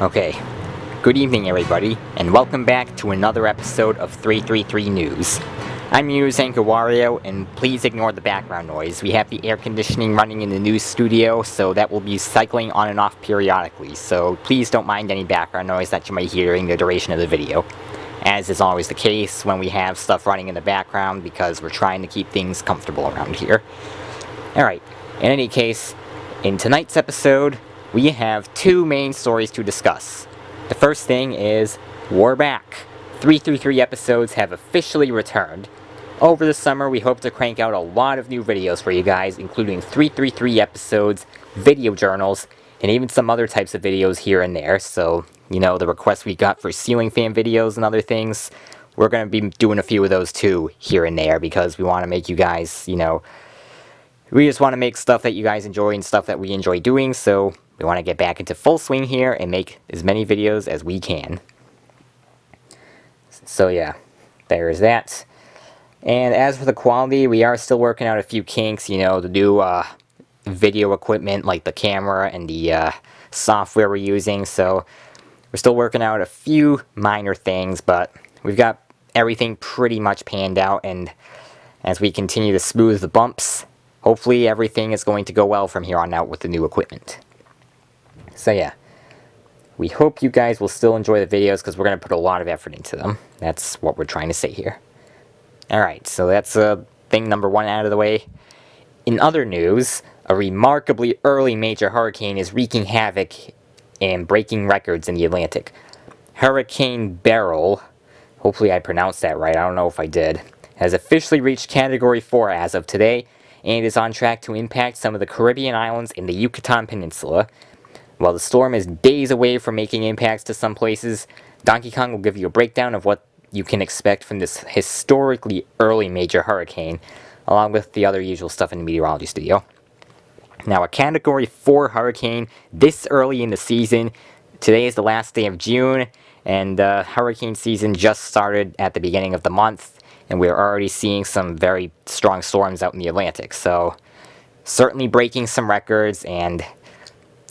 Okay, good evening everybody, and welcome back to another episode of 333 News. I'm news anchor Wario, and please ignore the background noise. We have the air conditioning running in the news studio, so that will be cycling on and off periodically, so please don't mind any background noise that you might hear during the duration of the video. As is always the case when we have stuff running in the background, because we're trying to keep things comfortable around here. Alright, in any case, in tonight's episode, we have two main stories to discuss. The first thing is, we're back. 333 episodes have officially returned. Over the summer, we hope to crank out a lot of new videos for you guys, including 333 episodes, video journals, and even some other types of videos here and there. So, you know, the requests we got for ceiling fan videos and other things, we're going to be doing a few of those too, here and there, because we want to make you guys, you know, we just want to make stuff that you guys enjoy and stuff that we enjoy doing, so we want to get back into full swing here and make as many videos as we can. So yeah, there's that. And as for the quality, we are still working out a few kinks, you know, the new video equipment like the camera and the software we're using, so we're still working out a few minor things, but we've got everything pretty much panned out, and as we continue to smooth the bumps, hopefully everything is going to go well from here on out with the new equipment. So yeah, we hope you guys will still enjoy the videos because we're going to put a lot of effort into them. That's what we're trying to say here. Alright, so that's thing number one out of the way. In other news, a remarkably early major hurricane is wreaking havoc and breaking records in the Atlantic. Hurricane Beryl, hopefully I pronounced that right, I don't know if I did, has officially reached Category 4 as of today, and is on track to impact some of the Caribbean islands in the Yucatan Peninsula. While the storm is days away from making impacts to some places, Donkey Kong will give you a breakdown of what you can expect from this historically early major hurricane, along with the other usual stuff in the meteorology studio. Now, a Category 4 hurricane this early in the season. Today is the last day of June, and hurricane season just started at the beginning of the month, and we're already seeing some very strong storms out in the Atlantic, so certainly breaking some records. And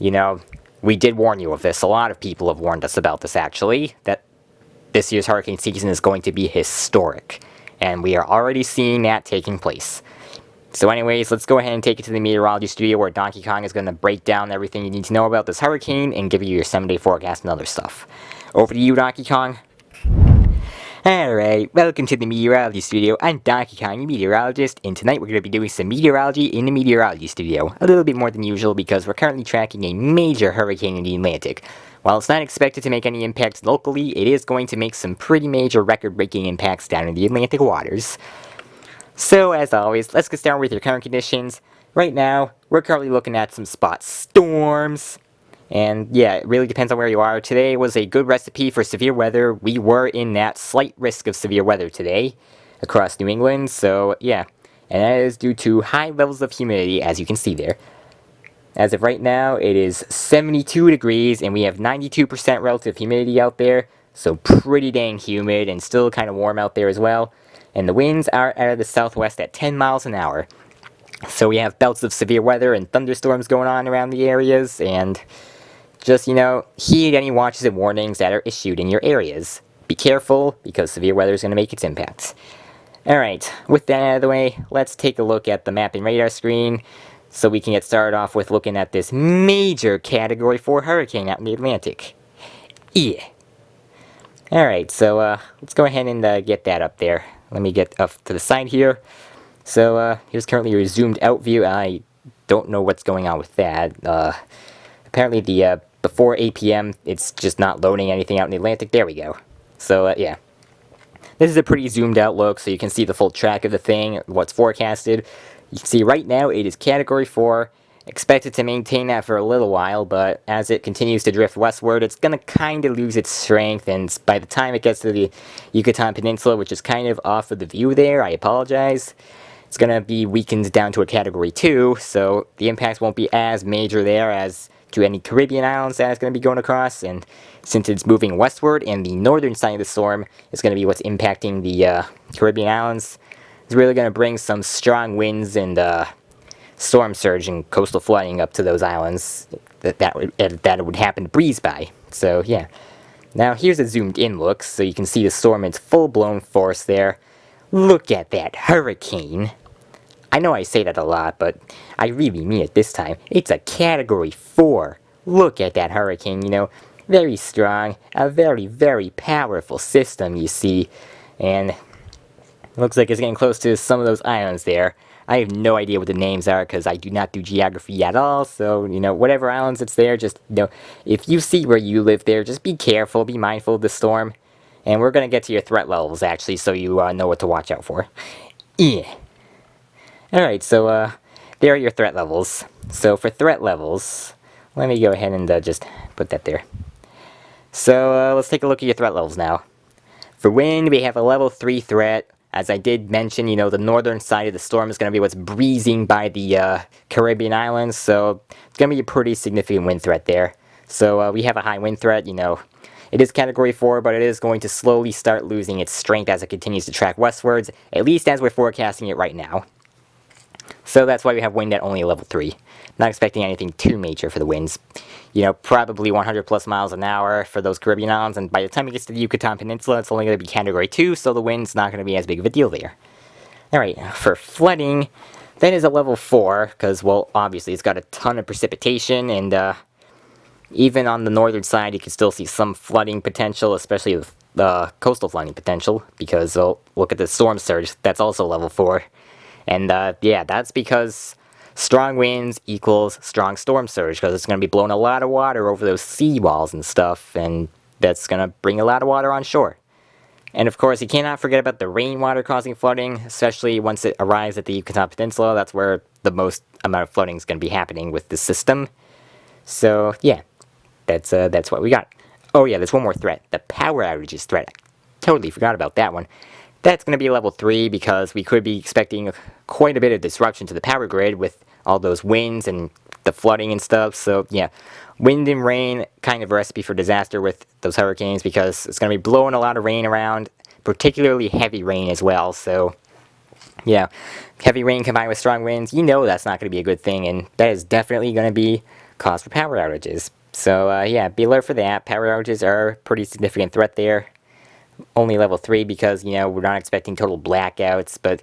you know, we did warn you of this. A lot of people have warned us about this, actually, that this year's hurricane season is going to be historic, and we are already seeing that taking place. So anyways, let's go ahead and take it to the meteorology studio, where Donkey Kong is going to break down everything you need to know about this hurricane and give you your 7-day forecast and other stuff. Over to you, Donkey Kong. Alright, welcome to the meteorology studio. I'm Donkey Kong, your meteorologist, and tonight we're going to be doing some meteorology in the meteorology studio. A little bit more than usual because we're currently tracking a major hurricane in the Atlantic. While it's not expected to make any impacts locally, it is going to make some pretty major record-breaking impacts down in the Atlantic waters. So, as always, let's get started with your current conditions. Right now, we're currently looking at some spot storms. And yeah, it really depends on where you are. Today was a good recipe for severe weather. We were in that slight risk of severe weather today across New England, so yeah. And that is due to high levels of humidity, as you can see there. As of right now, it is 72 degrees, and we have 92% relative humidity out there, so pretty dang humid and still kind of warm out there as well. And the winds are out of the southwest at 10 miles an hour. So we have belts of severe weather and thunderstorms going on around the areas, and just, you know, heed any watches and warnings that are issued in your areas. Be careful, because severe weather is going to make its impacts. Alright, with that out of the way, let's take a look at the map and radar screen, so we can get started off with looking at this major Category 4 hurricane out in the Atlantic. Yeah. Alright, so let's go ahead and get that up there. Let me get up to the side here. So here's currently your zoomed out view. I don't know what's going on with that. Apparently the before 8 p.m. it's just not loading anything out in the Atlantic. There we go. So yeah. This is a pretty zoomed out look, so you can see the full track of the thing, what's forecasted. You can see right now it is Category 4. Expected to maintain that for a little while, but as it continues to drift westward, it's going to kind of lose its strength, and by the time it gets to the Yucatan Peninsula, which is kind of off of the view there, I apologize, it's going to be weakened down to a Category 2, so the impacts won't be as major there as to any Caribbean islands that it's going to be going across, and since it's moving westward, and the northern side of the storm is going to be what's impacting the Caribbean islands, it's really going to bring some strong winds and storm surge and coastal flooding up to those islands that it would happen to breeze by. So yeah. Now here's a zoomed in look, so you can see the storm in its full-blown force there. Look at that hurricane. I know I say that a lot, but I really mean it this time. It's a Category 4. Look at that hurricane, you know. Very strong, a very, very powerful system, you see. And looks like it's getting close to some of those islands there. I have no idea what the names are because I do not do geography at all. So, you know, whatever islands it's there, just, you know, if you see where you live there, just be careful, be mindful of the storm. And we're going to get to your threat levels, actually, so you know what to watch out for. Yeah. Alright, so, there are your threat levels. So, for threat levels, let me go ahead and just put that there. So, let's take a look at your threat levels now. For wind, we have a level 3 threat. As I did mention, you know, the northern side of the storm is going to be what's breezing by the Caribbean islands, so it's going to be a pretty significant wind threat there. So we have a high wind threat, you know. It is Category 4, but it is going to slowly start losing its strength as it continues to track westwards, at least as we're forecasting it right now. So that's why we have wind at only level 3. Not expecting anything too major for the winds. You know, probably 100 plus miles an hour for those Caribbean islands, and by the time it gets to the Yucatan Peninsula, it's only going to be Category 2, so the wind's not going to be as big of a deal there. Alright, for flooding, that is a level 4, because, well, obviously it's got a ton of precipitation, and even on the northern side, you can still see some flooding potential, especially the coastal flooding potential, because, look at the storm surge, that's also level 4. And, yeah, that's because strong winds equals strong storm surge, because it's going to be blowing a lot of water over those seawalls and stuff, and that's going to bring a lot of water on shore. And of course, you cannot forget about the rainwater causing flooding, especially once it arrives at the Yucatan Peninsula. That's where the most amount of flooding is going to be happening with this system. So, yeah, that's what we got. Oh yeah, there's one more threat, the power outages threat. I totally forgot about that one. That's going to be level 3 because we could be expecting quite a bit of disruption to the power grid with all those winds and the flooding and stuff. So yeah, wind and rain, kind of a recipe for disaster with those hurricanes because it's going to be blowing a lot of rain around, particularly heavy rain as well. So yeah, heavy rain combined with strong winds, you know that's not going to be a good thing, and that is definitely going to be cause for power outages. So yeah, be alert for that. Power outages are a pretty significant threat there. Only level 3 because, you know, we're not expecting total blackouts, but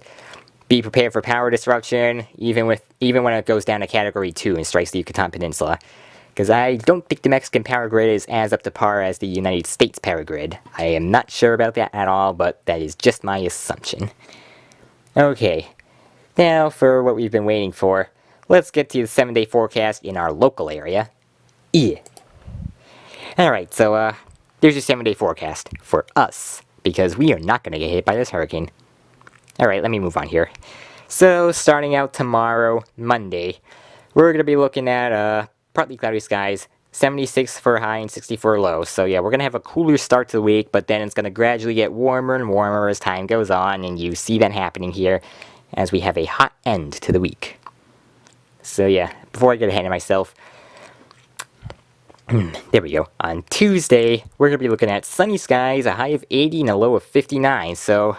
be prepared for power disruption even when it goes down to Category 2 and strikes the Yucatan Peninsula. Because I don't think the Mexican power grid is as up to par as the United States power grid. I am not sure about that at all, but that is just my assumption. Okay, now for what we've been waiting for, let's get to the 7-day forecast in our local area. Yeah. Alright, so, there's your 7-day forecast for us, because we are not going to get hit by this hurricane. Alright, let me move on here. So, starting out tomorrow, Monday, we're going to be looking at partly cloudy skies, 76 for high and 60 for low. So yeah, we're going to have a cooler start to the week, but then it's going to gradually get warmer and warmer as time goes on, and you see that happening here as we have a hot end to the week. So yeah, before I get ahead of myself, there we go. On Tuesday, we're going to be looking at sunny skies, a high of 80 and a low of 59. So,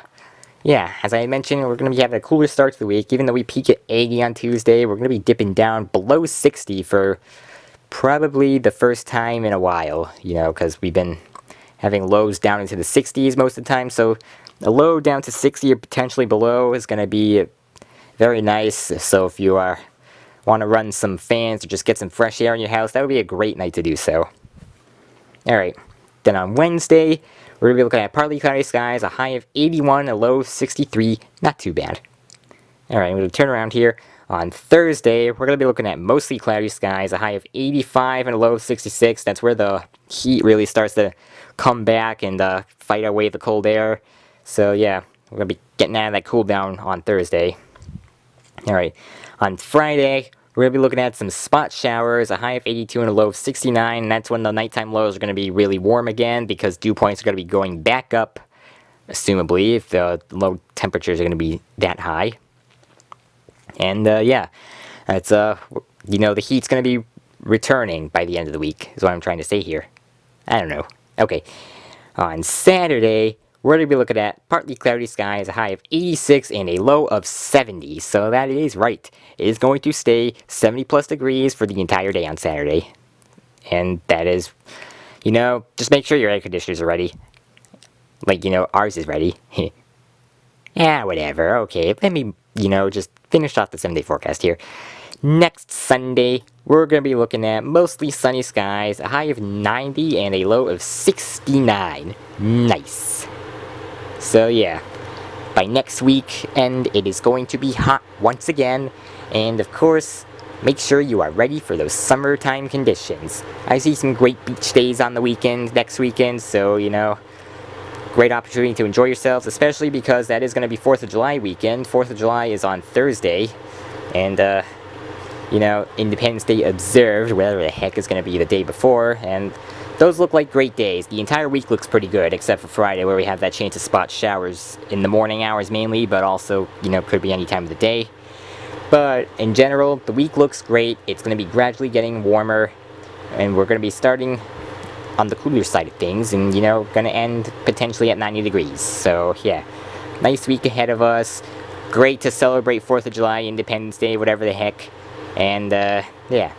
yeah, as I mentioned, we're going to be having a cooler start to the week. Even though we peak at 80 on Tuesday, we're going to be dipping down below 60 for probably the first time in a while, you know, because we've been having lows down into the 60s most of the time. So, a low down to 60 or potentially below is going to be very nice. So, if you want to run some fans or just get some fresh air in your house, that would be a great night to do so. Alright, then on Wednesday, we're going to be looking at partly cloudy skies, a high of 81, a low of 63, not too bad. Alright, I'm going to turn around here. On Thursday, we're going to be looking at mostly cloudy skies, a high of 85 and a low of 66. That's where the heat really starts to come back and fight our way the cold air. So yeah, we're going to be getting out of that cool down on Thursday. Alright, on Friday, we're going to be looking at some spot showers, a high of 82 and a low of 69, and that's when the nighttime lows are going to be really warm again, because dew points are going to be going back up, assumably, if the low temperatures are going to be that high. And, yeah, it's, you know, the heat's going to be returning by the end of the week, is what I'm trying to say here. I don't know. Okay, on Saturday, we're going to be looking at partly cloudy skies, a high of 86 and a low of 70. So that is right. It is going to stay 70 plus degrees for the entire day on Saturday. And that is just make sure your air conditioners are ready. Like, ours is ready. Yeah, whatever. Okay, let me, just finish off the 7-day forecast here. Next Sunday, we're going to be looking at mostly sunny skies, a high of 90 and a low of 69. Nice. So yeah, by next weekend, it is going to be hot once again. And of course, make sure you are ready for those summertime conditions. I see some great beach days on the weekend, next weekend, so, great opportunity to enjoy yourselves, especially because that is going to be 4th of July weekend. 4th of July is on Thursday, and, Independence Day observed, whatever the heck is going to be the day before, and those look like great days. The entire week looks pretty good, except for Friday, where we have that chance to spot showers in the morning hours mainly, but also, could be any time of the day. But in general, the week looks great. It's going to be gradually getting warmer, and we're going to be starting on the cooler side of things, and gonna end potentially at 90 degrees. So yeah, nice week ahead of us. Great to celebrate 4th of July, Independence Day, whatever the heck. And yeah,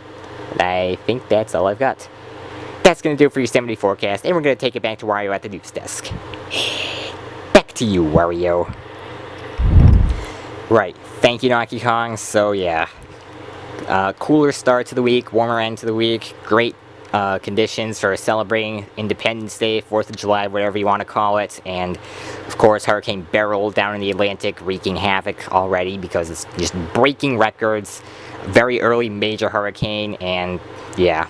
I think that's all I've got. That's gonna do it for your 7-day forecast, and we're gonna take it back to Wario at the news desk. Back to you, Wario. Right, thank you, Donkey Kong. So yeah, cooler start to the week, warmer end to the week. Great conditions for celebrating Independence Day, 4th of July, whatever you want to call it, and of course Hurricane Beryl down in the Atlantic wreaking havoc already because it's just breaking records. Very early major hurricane, and yeah,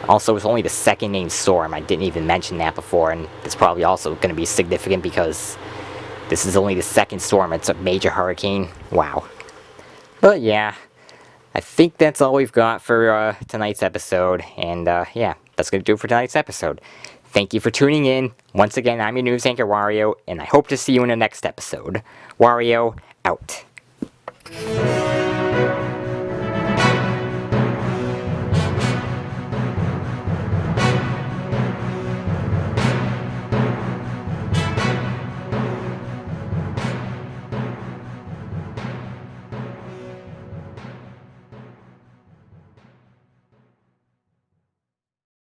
also it's only the second named storm. I didn't even mention that before, and it's probably also going to be significant because this is only the second storm. It's a major hurricane. Wow. But yeah, I think that's all we've got for tonight's episode, and yeah, that's going to do it for tonight's episode. Thank you for tuning in. Once again, I'm your news anchor, Wario, and I hope to see you in the next episode. Wario, out.